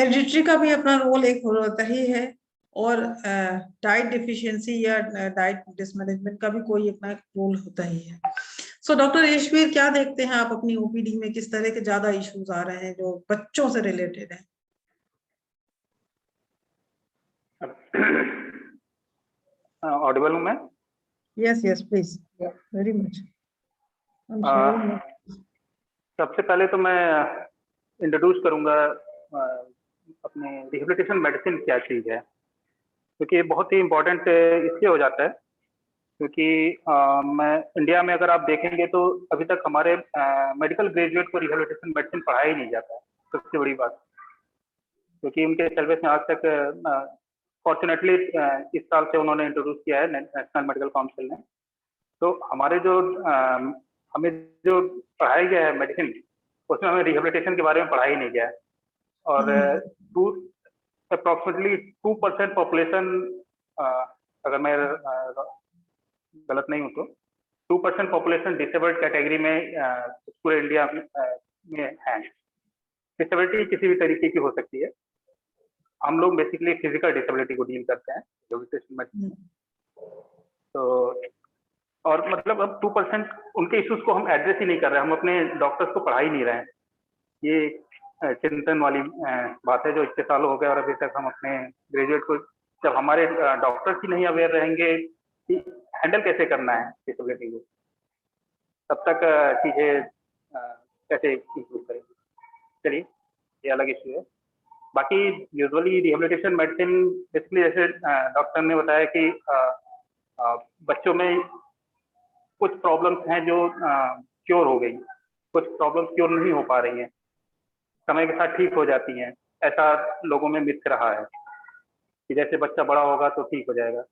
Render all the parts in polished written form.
Hereditary का भी अपना रोल एक होता ही है, और डाइट डिफिशियंसी या डाइट डिसमैनेजमेंट का भी कोई अपना रोल होता ही है। सो डॉक्टर ईश्वर, क्या देखते हैं आप अपनी ओपीडी में, किस तरह के ज्यादा इश्यूज आ रहे हैं जो बच्चों से रिलेटेड है? ऑडिबल हूं मैं? Yes yes please, very much. सबसे पहले तो मैं इंट्रोड्यूस करूंगा अपने रिहेबिलिटेशन मेडिसिन क्या चीज है, क्योंकि ये बहुत ही इम्पोर्टेंट इसलिए हो जाता है क्योंकि मैं इंडिया में अगर आप देखेंगे तो अभी तक हमारे मेडिकल ग्रेजुएट को रिहेबिलिटेशन मेडिसिन पढ़ाया ही नहीं जाता है। सबसे बड़ी बात, क्योंकि उनके सिलेबस में आज तक फॉर्चुनेटली इस साल से उन्होंने इंट्रोड्यूस किया है नेशनल मेडिकल काउंसिल ने। तो हमारे जो हमें जो पढ़ाया गया है मेडिसिन, उसमें हमें रिहेबिलिटेशन के बारे में पढ़ाया ही नहीं गया है। और अप्रोक्सीमेटली 2% पॉपुलेशन, अगर मैं गलत नहीं हूँ तो 2% पॉपुलेशन डिसेबल्ड कैटेगरी में पूरे इंडिया में है। डिसेबिलिटी किसी भी तरीके की हो सकती है। हम लोग बेसिकली फिजिकल डिसेबिलिटी को डील करते हैं रिहेबिलिटेशन में। तो और मतलब अब 2% उनके इश्यूज को हम एड्रेस ही नहीं कर रहे हैं, हम अपने डॉक्टर्स को पढ़ा ही नहीं रहे हैं। ये चिंतन वाली बात है जो इतने सालों हो गए और अभी तक हम अपने ग्रेजुएट को, जब हमारे डॉक्टर्स ही नहीं अवेयर रहेंगे कि हैंडल कैसे करना है डिसेबिलिटी को, तब तक चीजें कैसे इम्प्रूव करेंगी। चलिए, ये अलग इश्यू है। बाकी यूजुअली रिहेबिलिटेशन मेडिसिन बेसिकली जैसे डॉक्टर ने बताया कि बच्चों में कुछ प्रॉब्लम्स हैं जो क्योर हो गई, कुछ प्रॉब्लम्स क्योर नहीं हो पा रही हैं, समय के साथ ठीक हो जाती हैं। ऐसा लोगों में मिथ रहा है कि जैसे बच्चा बड़ा होगा तो ठीक हो जाएगा,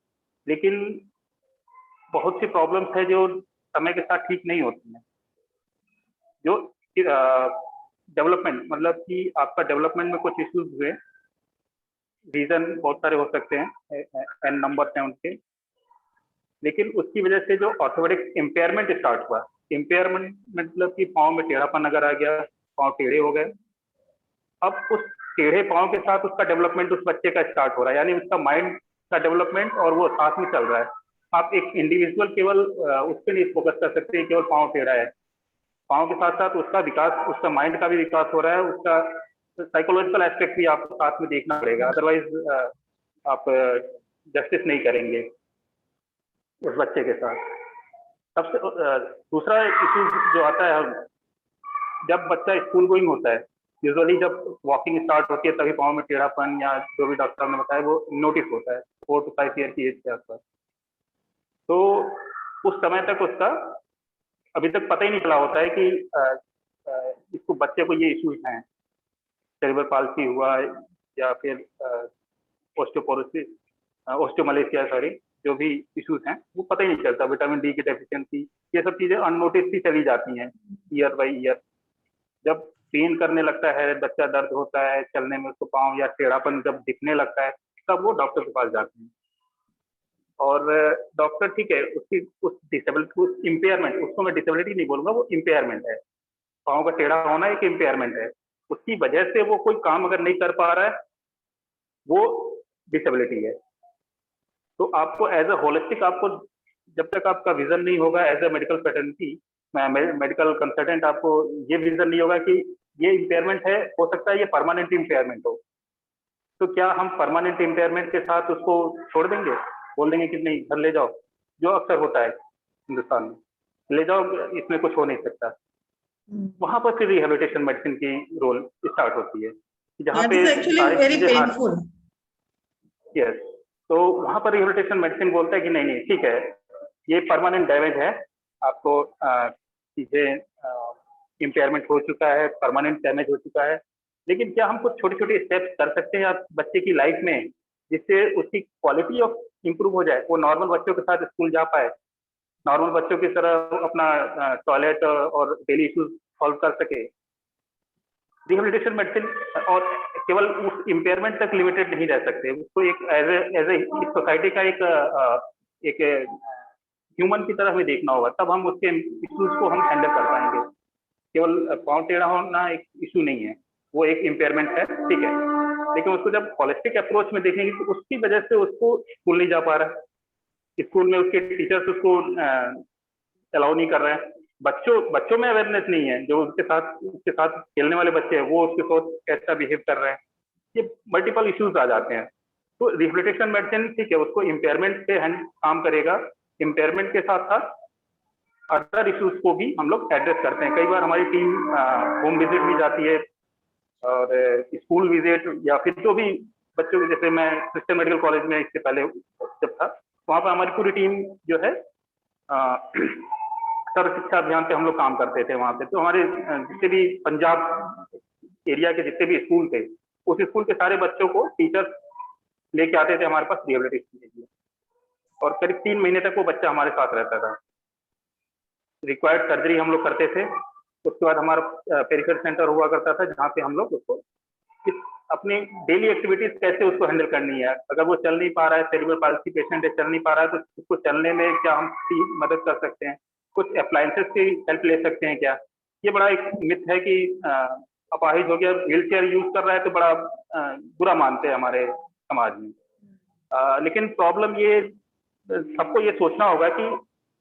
लेकिन बहुत सी प्रॉब्लम्स है जो समय के साथ ठीक नहीं होती हैं। जो डेवलपमेंट, मतलब कि आपका डेवलपमेंट में कुछ इश्यूज हुए, रीजन बहुत सारे हो सकते हैं, एन नंबर हैं उनके, लेकिन उसकी वजह से जो ऑर्थोपेडिक इम्पेयरमेंट स्टार्ट हुआ, इम्पेयरमेंट मतलब कि पाँव में टेढ़ापन अगर आ गया, पाँव टेढ़े हो गए, अब उस टेढ़े पाँव के साथ उसका डेवलपमेंट उस बच्चे का स्टार्ट हो रहा है, यानी उसका माइंड का डेवलपमेंट और वो साथ में चल रहा है। आप एक इंडिविजुअल केवल उस पर नहीं फोकस कर सकते केवल पाँव टेढ़ा है, पाँव के साथ साथ उसका विकास, उसका माइंड का भी विकास हो रहा है, उसका साइकोलॉजिकल एस्पेक्ट भी आपको साथ में देखना पड़ेगा, अदरवाइज आप जस्टिस नहीं करेंगे उस बच्चे के साथ। सबसे दूसरा इशू जो आता है, जब बच्चा स्कूल गोइंग होता है, यूजुअली जब वॉकिंग स्टार्ट होती है तभी पाँव में टेढ़ापन या जो भी डॉक्टर ने बताया वो नोटिस होता है 4 to 5 ईयर की एज के आसपास। तो उस समय तक उसका अभी तक पता ही नहीं चला होता है कि इसको, बच्चे को ये इश्यूज हैं, सेरेब्रल पाल्सी हुआ या फिर ओस्टियोपोरोसिस, ओस्टियोमलेशिया, सॉरी, जो भी इश्यूज हैं वो पता ही नहीं चलता। विटामिन डी की डेफिशिएंसी, ये सब चीजें अननोटिस ही चली जाती हैं ईयर बाई ईयर। जब पेन करने लगता है, बच्चा दर्द होता है चलने में, उसको पाँव या टेढ़ापन जब दिखने लगता है, तब वो डॉक्टर के पास जाते हैं। और डॉक्टर, ठीक है, उसकी उस डिसेबिलिटी, उस इम्पेयरमेंट, उसको मैं डिसेबिलिटी नहीं बोलूंगा, वो इम्पेयरमेंट है, पाँव का टेढ़ा होना एक इम्पेयरमेंट है, उसकी वजह से वो कोई काम अगर नहीं कर पा रहा है वो डिसेबिलिटी है। तो आपको एज अ होलिस्टिक, आपको जब तक आपका विजन नहीं होगा as a medical fraternity, medical consultant, आपको ये विजन नहीं होगा कि ये इम्पेयरमेंट है, हो सकता है ये परमानेंट इम्पेयरमेंट हो, तो क्या हम परमानेंट इम्पेयरमेंट के साथ उसको छोड़ देंगे, बोल देंगे कि नहीं घर ले जाओ, जो अक्सर होता है हिंदुस्तान में, ले जाओ इसमें कुछ हो नहीं सकता। वहां पर फिर रिहेबिलिटेशन मेडिसिन की रोल स्टार्ट होती है, जहाँ पे सारी चीजें, यस, तो वहां पर रिहेबिलिटेशन मेडिसिन बोलता है कि नहीं नहीं ठीक है, ये परमानेंट डैमेज है, आपको चीजें इम्पेयरमेंट हो चुका है, परमानेंट डैमेज हो चुका है, लेकिन क्या हम कुछ छोटे छोटे स्टेप्स कर सकते हैं आप बच्चे की लाइफ में, जिससे उसकी क्वालिटी ऑफ इम्प्रूव हो जाए, वो नॉर्मल बच्चों के साथ स्कूल जा पाए, नॉर्मल बच्चों की तरह अपना टॉयलेट और डेली इश्यूज सॉल्व कर सके। रिहेबिलिटेशन मेडिसिन और केवल उस इम्पेयरमेंट तक लिमिटेड नहीं रह सकते, उसको एक एज ए सोसाइटी का एक ह्यूमन की तरह हमें देखना होगा, तब हम उसके इश्यूज को हम हैंडल कर पाएंगे। केवल पाँव टेढ़ा होना एक इशू नहीं है, वो एक इम्पेयरमेंट है, ठीक है, लेकिन उसको जब होलिस्टिक अप्रोच में देखेंगे तो उसकी वजह से उसको स्कूल नहीं जा पा रहा है, स्कूल में उसके टीचर्स उसको अलाउ नहीं कर रहे हैं, बच्चों में अवेयरनेस नहीं है, जो उसके साथ खेलने वाले बच्चे हैं वो उसके साथ कैसा बिहेव कर रहे हैं, ये मल्टीपल इश्यूज आ जाते हैं। तो रिहेबिलिटेशन मेडिसिन ठीक है, उसको इम्पेयरमेंट पे काम करेगा, इम्पेयरमेंट के साथ साथ अदर इश्यूज को भी हम लोग एड्रेस करते हैं। कई बार हमारी टीम होम विजिट भी जाती है और स्कूल विजिट, या फिर जो भी बच्चों के, जैसे मैं क्रिश्चियन मेडिकल कॉलेज में इससे पहले जब था, वहाँ पर हमारी पूरी टीम जो है सर्व शिक्षा अभियान पे हम लोग काम करते थे वहाँ पे। तो हमारे जितने भी पंजाब एरिया के जितने भी स्कूल थे, उस स्कूल के सारे बच्चों को टीचर्स लेके आते थे हमारे पास रिहेबिलिटेशन के लिए, और करीब 3 महीने तक वो बच्चा हमारे साथ रहता था। रिक्वायर्ड सर्जरी हम लोग करते थे, उसके बाद हमारा पेरिफेरल सेंटर हुआ करता था जहाँ पे हम लोग उसको अपनी डेली एक्टिविटीज कैसे उसको हैंडल करनी है। अगर वो चल नहीं पा रहा है, सेरिब्रल पाल्सी पेशेंट है, चल नहीं पा रहा है, तो उसको चलने में क्या हम मदद कर सकते हैं, कुछ अप्लायंसेस की हेल्प ले सकते हैं क्या। ये बड़ा एक मिथ है कि अपाहिज हो गया, व्हील चेयर यूज कर रहा है तो बड़ा बुरा मानते हैं हमारे समाज में। लेकिन प्रॉब्लम ये, सबको ये सोचना होगा कि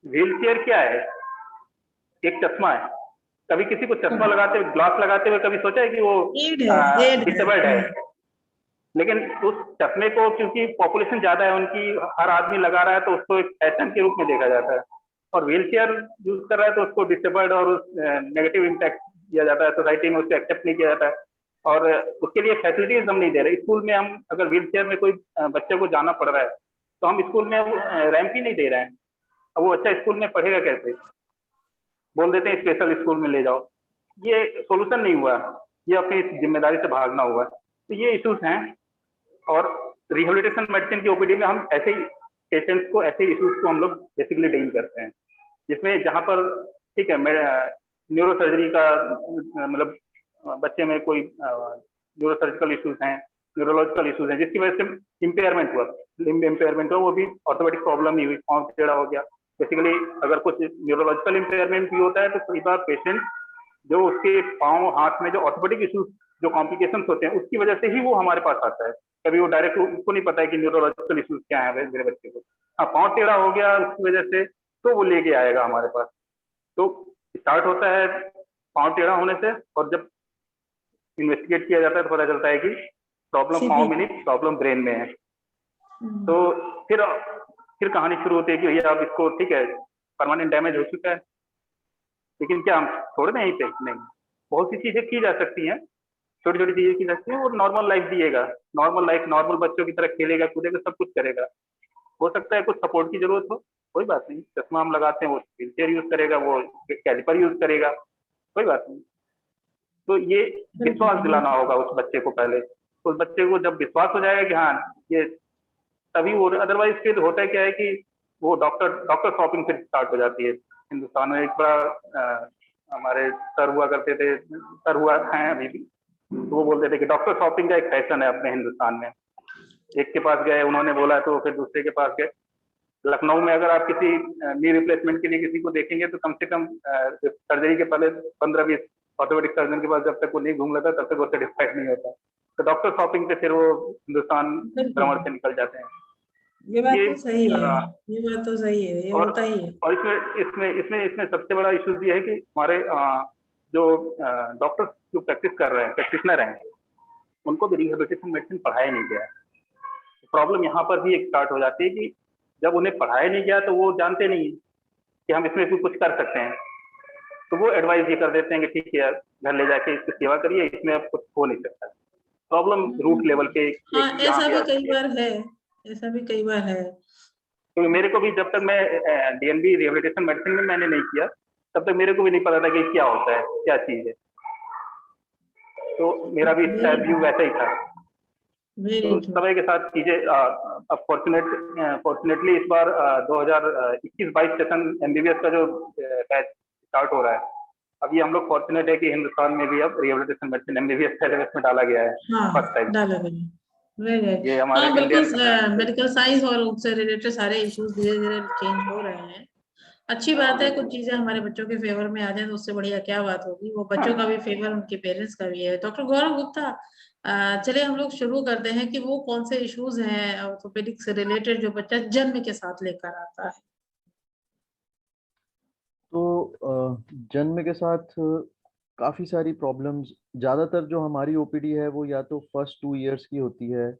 व्हील चेयर क्या है, एक चश्मा है। कभी किसी को चश्मा लगाते हुए, ग्लास लगाते हुए कभी सोचा है कि वो डिसेबल्ड है? लेकिन उस चश्मे को, क्योंकि पॉपुलेशन ज्यादा है उनकी, हर आदमी लगा रहा है तो उसको एक फैशन के रूप में देखा जाता है, और व्हील चेयर यूज कर रहा है तो उसको डिसेबल्ड और नेगेटिव इम्पैक्ट दिया जाता है, सोसाइटी में उसको एक्सेप्ट नहीं किया जाता है, और उसके लिए फैसिलिटीज हम नहीं दे रहे। स्कूल में हम अगर व्हील चेयर में कोई बच्चे को जाना पड़ रहा है तो हम स्कूल में रैंप ही नहीं दे रहे हैं। अब वो बच्चा स्कूल में पढ़ेगा कैसे? बोल देते हैं स्पेशल स्कूल में ले जाओ, ये सोल्यूशन नहीं हुआ, ये अपनी जिम्मेदारी से भागना हुआ। तो ये इश्यूज हैं, और रिहेबिलिटेशन मेडिसिन की ओपीडी में हम ऐसे ही पेशेंट्स को, ऐसे इश्यूज को हम लोग बेसिकली डील करते हैं, जिसमें जहाँ पर ठीक है न्यूरो सर्जरी का मतलब बच्चे में कोई न्यूरो सर्जिकल इश्यूज हैं, न्यूरोलॉजिकल इश्यूज हैं, जिसकी वजह से इम्पेयरमेंट हुआ, लिम्ब इम्पेयरमेंट हुआ, वो भी ऑर्थोपेडिक प्रॉब्लम नहीं हुई, पाँव टेढ़ा हो गया। बेसिकली अगर कुछ न्यूरोलॉजिकल इम्पेयरमेंट भी होता है तो कई बार पेशेंट जो उसके पाँव हाथ में जो ऑर्थोपेडिक इश्यूज, जो कॉम्प्लिकेशंस होते हैं, उसकी वजह से ही वो हमारे पास आता है। कभी वो डायरेक्ट उसको नहीं पता है कि न्यूरोलॉजिकल इश्यूज क्या है मेरे बच्चे को, हाँ पाँव टेढ़ा हो गया उसकी वजह से, तो वो लेके आएगा हमारे पास। तो स्टार्ट होता है पाँव टेढ़ा होने से, और जब इन्वेस्टिगेट किया जाता है तो पता चलता है कि प्रॉब्लम पाँव में नहीं, प्रॉब्लम ब्रेन में है। तो फिर कहानी शुरू होती है कि भैया अब इसको ठीक है परमानेंट डैमेज हो चुका है, लेकिन क्या हम छोड़ दें यहीं पे? नहीं, बहुत सी चीजें की जा सकती हैं, छोटी छोटी चीजें की जा सकती हैं, और नॉर्मल लाइफ जिएगा, नॉर्मल लाइफ, नॉर्मल बच्चों की तरह खेलेगा कूदेगा, सब कुछ करेगा। हो सकता है कुछ सपोर्ट की जरूरत हो, कोई बात नहीं, चश्मा हम लगाते हैं, वो व्हील चेयर यूज करेगा, वो कैलिपर यूज करेगा, कोई बात नहीं। तो ये विश्वास दिलाना होगा उस बच्चे को पहले। उस बच्चे को जब विश्वास हो जाएगा कि हाँ ये, तभी वो, अदरवाइज फिर होता है क्या है कि वो डॉक्टर शॉपिंग फिर स्टार्ट हो जाती है। हिंदुस्तान में एक बड़ा हमारे सर हुआ करते थे, सर हुआ है अभी भी, तो वो बोलते थे कि डॉक्टर शॉपिंग का एक फैशन है अपने हिंदुस्तान में। एक के पास गए, उन्होंने बोला तो फिर दूसरे के पास गए। लखनऊ में अगर आप किसी नी रिप्लेसमेंट के लिए किसी को देखेंगे तो कम से कम सर्जरी के पहले 15-20 ऑर्थोपेडिक सर्जन के पास जब तक वो नहीं घूम लेता तब तक वो सेटिस्फाइड नहीं होता। तो डॉक्टर शॉपिंग पे फिर वो हिंदुस्तान भ्रमण से निकल जाते हैं। ये बात तो सही है, ये बात तो सही है, ये होता ही है। और इसमें सबसे बड़ा इश्यू ये है कि हमारे जो डॉक्टर जो प्रैक्टिस कर रहे हैं, प्रैक्टिशनर हैं, उनको भी रिहेबिलिटेशन मेडिसिन पढ़ाया नहीं गया है। प्रॉब्लम यहाँ पर भी एक स्टार्ट हो जाती है कि जब उन्हें पढ़ाया नहीं गया तो वो जानते नहीं कि हम इसमें कुछ कर सकते हैं, तो वो एडवाइस ये कर देते हैं कि ठीक है घर ले जाके इसकी सेवा करिए, इसमें अब कुछ हो नहीं सकता। प्रॉब्लम रूट लेवल पे ऐसा भी कई बार है, ऐसा भी कई बार है। तो मेरे को भी, जब तक मैं डीएनबी रिहेबिलिटेशन मेडिसिन में मैंने नहीं किया, तब तक मेरे को भी नहीं पता था कि क्या होता है, क्या चीज है। तो मेरा भी व्यू वैसा ही था। तो समय के साथ चीजें अब फॉर्चुनेटली इस बार 2021-22 सेशन एमबीबीएस का जो बैच स्टार्ट हो रहा है, अभी हम लोग फॉर्चुनेट है कि हिंदुस्तान में भी अब रिहेबिलिटेशन मेडिसिन एमबीबीएस सिलेबस में डाला गया है। फर्स्ट टाइम डाला गया। ये हमारे मेडिकल साइंस और उससे रिलेटेड सारे इश्यूज धीरे धीरे चेंज हो रहे हैं। अच्छी बात है, कुछ चीजें हमारे बच्चों के फेवर में आ जाए तो उससे बढ़िया क्या बात होगी। वो बच्चों का भी फेवर, उनके पेरेंट्स का भी है। डॉक्टर गौरव गुप्ता, चलिए हम लोग शुरू करते हैं कि वो कौन से इश्यूज हैं ऑर्थोपेडिक से रिलेटेड जो बच्चा जन्म के साथ लेकर आता है। तो जन्म के साथ काफ़ी सारी प्रॉब्लम्स, ज़्यादातर जो हमारी ओपीडी है वो या तो फर्स्ट 2 इयर्स की होती है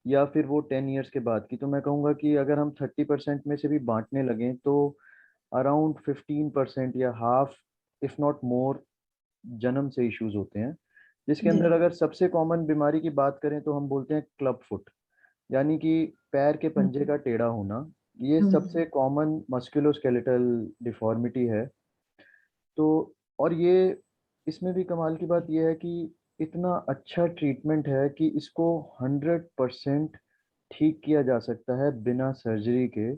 या फिर वो 10 इयर्स के बाद की। तो मैं कहूँगा कि अगर हम 30% में से भी बांटने लगें तो अराउंड 15% या हाफ इफ नॉट मोर जन्म से इश्यूज होते हैं, जिसके जी। अंदर अगर सबसे कॉमन बीमारी की बात करें तो हम बोलते हैं क्लब फुट, यानी कि पैर के पंजे का टेढ़ा होना। ये सबसे हम्म। कॉमन मस्कुलोस्केलेटल डिफॉर्मिटी है। तो और ये इसमें भी कमाल की बात यह है कि इतना अच्छा ट्रीटमेंट है कि इसको 100% ठीक किया जा सकता है बिना सर्जरी के,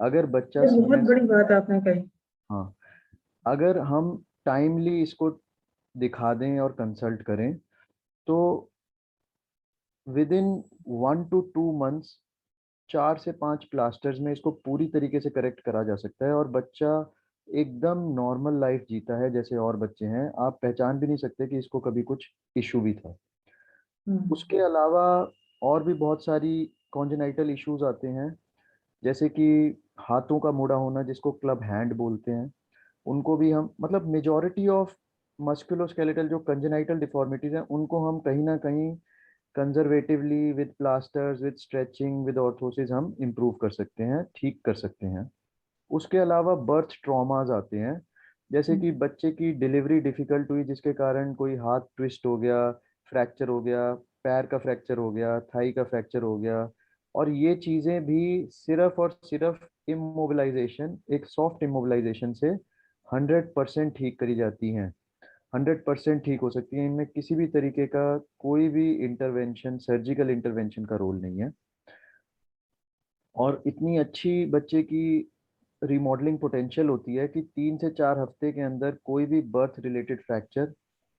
अगर बच्चा ये बहुत समय बड़ी बात आपने कही। हाँ, अगर हम टाइमली इसको दिखा दें और कंसल्ट करें तो विद इन 1 to 2 months 4 से 5 प्लास्टर्स में इसको पूरी तरीके से करेक्ट करा जा सकता है और बच्चा एकदम नॉर्मल लाइफ जीता है जैसे और बच्चे हैं। आप पहचान भी नहीं सकते कि इसको कभी कुछ इशू भी था। उसके अलावा और भी बहुत सारी कॉन्जेनाइटल इश्यूज आते हैं, जैसे कि हाथों का मुड़ा होना जिसको क्लब हैंड बोलते हैं। उनको भी हम मतलब मेजॉरिटी ऑफ मस्कुलोस्केलेटल जो कंजेनाइटल डिफॉर्मिटीज हैं उनको हम कहीं ना कहीं conservatively with plasters, with stretching, with orthosis हम इम्प्रूव कर सकते हैं, ठीक कर सकते हैं। उसके अलावा बर्थ ट्रॉमाज आते हैं, जैसे कि बच्चे की डिलीवरी डिफिकल्ट हुई जिसके कारण कोई हाथ ट्विस्ट हो गया, फ्रैक्चर हो गया, पैर का फ्रैक्चर हो गया, थाई का फ्रैक्चर हो गया। और ये चीज़ें भी सिर्फ और सिर्फ इमोबिलाइजेशन, एक सॉफ्ट इमोबिलाइजेशन से 100% ठीक करी जाती हैं, 100% ठीक हो सकती है। इनमें किसी भी तरीके का कोई भी इंटरवेंशन, सर्जिकल इंटरवेंशन का रोल नहीं है। और इतनी अच्छी बच्चे की रिमॉडलिंग पोटेंशियल होती है कि 3 से 4 हफ्ते के अंदर कोई भी बर्थ रिलेटेड फ्रैक्चर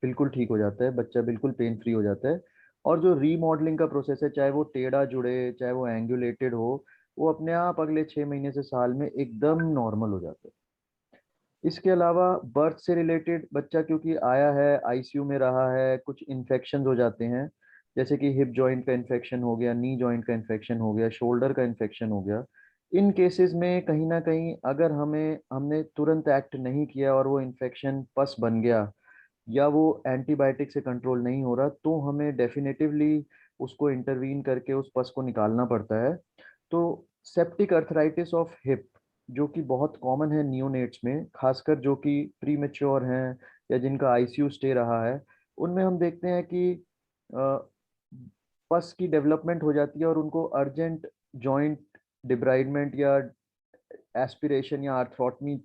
बिल्कुल ठीक हो जाता है, बच्चा बिल्कुल पेन फ्री हो जाता है। और जो रीमॉडलिंग का प्रोसेस है, चाहे वो टेढ़ा जुड़े चाहे वो एंगुलेटेड हो, वो अपने आप अगले 6 महीने से साल में एकदम नॉर्मल हो जाता है। इसके अलावा बर्थ से रिलेटेड बच्चा क्योंकि आया है, आईसीयू में रहा है, कुछ इन्फेक्शन हो जाते हैं, जैसे कि हिप जॉइंट का इन्फेक्शन हो गया, नी जॉइंट का इन्फेक्शन हो गया, शोल्डर का इन्फेक्शन हो गया। इन केसेस में कहीं ना कहीं अगर हमने तुरंत एक्ट नहीं किया और वो इन्फेक्शन पस बन गया या वो एंटीबायोटिक से कंट्रोल नहीं हो रहा, तो हमें डेफिनेटिवली उसको इंटरवीन करके उस पस को निकालना पड़ता है। तो सेप्टिक अर्थराइटिस ऑफ हिप जो कि बहुत कॉमन है नियोनेट्स में, खासकर जो कि प्री मेच्योर हैं या जिनका आईसीयू स्टे रहा है, उनमें हम देखते हैं कि पस की डेवलपमेंट हो जाती है और उनको अर्जेंट जॉइंट डिब्राइडमेंट या एस्पिरेशन या आर्थ्रोटमी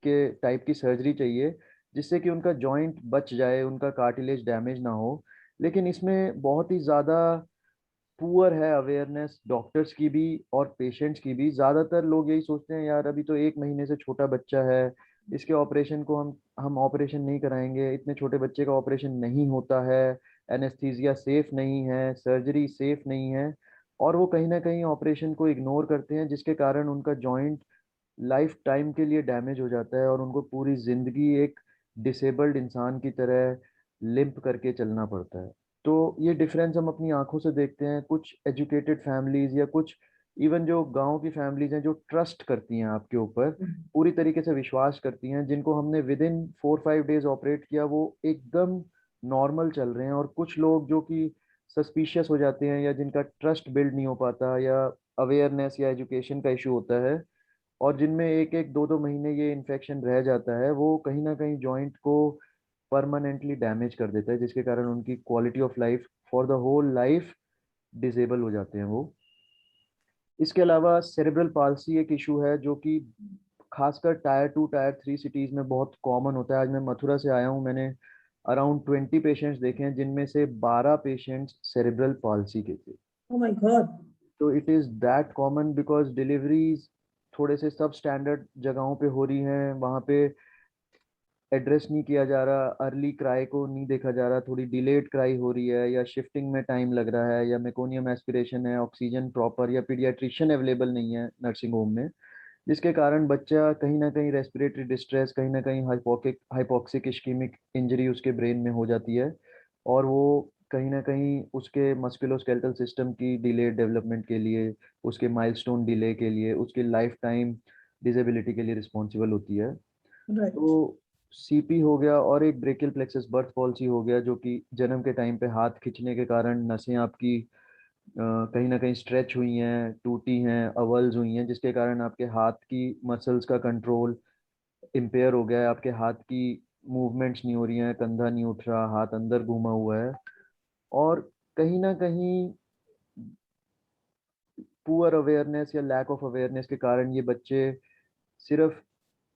के टाइप की सर्जरी चाहिए, जिससे कि उनका जॉइंट बच जाए, उनका कार्टिलेज डैमेज ना हो। लेकिन इसमें बहुत ही ज़्यादा पुअर है अवेयरनेस डॉक्टर्स की भी और पेशेंट्स की भी। ज़्यादातर लोग यही सोचते हैं यार अभी तो 1 महीने से छोटा बच्चा है, इसके ऑपरेशन को हम ऑपरेशन नहीं कराएंगे, इतने छोटे बच्चे का ऑपरेशन नहीं होता है, एनेस्थीसिया सेफ नहीं है, सर्जरी सेफ नहीं है। और वो कहीं ना कहीं ऑपरेशन को इग्नोर करते हैं, जिसके कारण उनका जॉइंट लाइफ टाइम के लिए डैमेज हो जाता है और उनको पूरी जिंदगी एक डिसेबल्ड इंसान की तरह लिम्प करके चलना पड़ता है। तो ये डिफरेंस हम अपनी आंखों से देखते हैं। कुछ एजुकेटेड फैमिलीज या कुछ इवन जो गांव की फैमिलीज हैं जो ट्रस्ट करती हैं आपके ऊपर, पूरी तरीके से विश्वास करती हैं, जिनको हमने विद इन 4-5 डेज ऑपरेट किया, वो एकदम नॉर्मल चल रहे हैं। और कुछ लोग जो कि सस्पिशियस हो जाते हैं या जिनका ट्रस्ट बिल्ड नहीं हो पाता या अवेयरनेस या एजुकेशन का इशू होता है और जिनमें 1-1 2-2 महीने ये इन्फेक्शन रह जाता है, वो कहीं ना कहीं जॉइंट को परमानेंटली डैमेज कर देता है, जिसके कारण उनकी quality of life for the whole life disable हो जाते हैं वो। इसके अलावा सेरेब्रल पाल्सी एक इशू है जो कि खासकर टायर 2 टायर 3 सिटीज में बहुत कॉमन होता है। आज मैं मथुरा से आया हूँ, मैंने अराउंड 20 पेशेंट्स देखे हैं, जिनमें से 12 पेशेंट्स सेरेब्रल पाल्सी के थे। Oh my God. तो it is that common because deliveries थोड़े से सब स्टैंडर्ड जगहों पे हो रही हैं, वहाँ पे एड्रेस नहीं किया जा रहा, अर्ली क्राई को नहीं देखा जा रहा, थोड़ी डिलेड क्राई हो रही है या शिफ्टिंग में टाइम लग रहा है या मेकोनियम एस्पिरेशन है, ऑक्सीजन प्रॉपर या पीडियाट्रिशियन अवेलेबल नहीं है नर्सिंग होम में, जिसके कारण बच्चा कहीं ना कहीं रेस्पिरेटरी डिस्ट्रेस, कहीं ना कहीं हाइपोक्सिक इश्कीमिक इंजरी उसके ब्रेन में हो जाती है और वो कहीं ना कहीं उसके मस्कुलोस्केलेटल सिस्टम की डिले डेवलपमेंट के लिए, उसके माइलस्टोन डिले के लिए, उसके लाइफ टाइम डिसेबिलिटी के लिए रिस्पॉन्सिबल होती है। राइट। तो सीपी हो गया और एक ब्रेकियल प्लेक्सस बर्थ पॉल्सी हो गया, जो कि जन्म के टाइम पे हाथ खींचने के कारण नसें आपकी कहीं ना कहीं स्ट्रेच हुई हैं, टूटी हैं, अवल्स हुई हैं, जिसके कारण आपके हाथ की मसल्स का कंट्रोल इम्पेयर हो गया है, आपके हाथ की मूवमेंट्स नहीं हो रही हैं, कंधा नहीं उठ रहा, हाथ अंदर घूमा हुआ है। और कहीं ना कहीं पुअर अवेयरनेस या लैक ऑफ अवेयरनेस के कारण ये बच्चे सिर्फ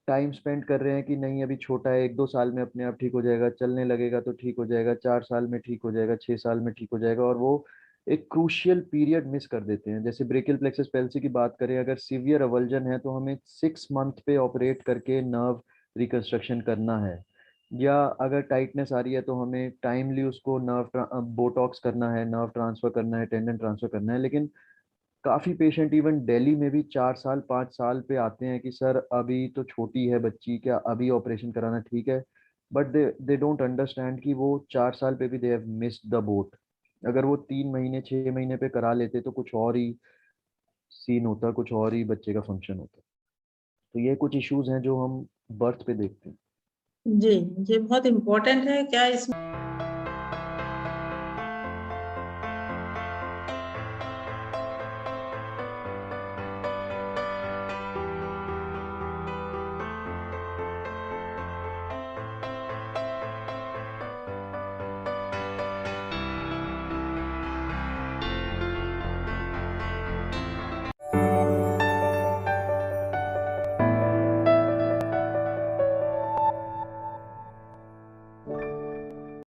टाइम स्पेंड कर रहे हैं कि नहीं अभी छोटा है, 1-2 साल में अपने आप ठीक हो जाएगा, चलने लगेगा तो ठीक हो जाएगा, 4 साल में ठीक हो जाएगा, 6 साल में ठीक हो जाएगा, और वो एक क्रूशियल पीरियड मिस कर देते हैं। जैसे ब्रेकियल प्लेक्सस पैल्सी की बात करें, अगर सीवियर अवल्जन है तो हमें 6 मंथ पे ऑपरेट करके नर्व रिकंस्ट्रक्शन करना है, या अगर टाइटनेस आ रही है तो हमें टाइमली उसको नर्व बोटॉक्स करना है, नर्व ट्रांसफर करना है, टेंडन ट्रांसफर करना है। लेकिन काफी पेशेंट इवन दिल्ली में भी 4 साल 5 साल पे आते हैं कि सर अभी तो छोटी है बच्ची, क्या अभी ऑपरेशन कराना ठीक है? बट दे डोंट अंडरस्टैंड कि वो 4 साल पे भी they have missed the boat. अगर वो 3 महीने 6 महीने पे करा लेते तो कुछ और ही सीन होता, कुछ और ही बच्चे का फंक्शन होता। तो ये कुछ इश्यूज हैं जो हम बर्थ पे देखते हैं। जी, ये बहुत इम्पोर्टेंट है। क्या इसमें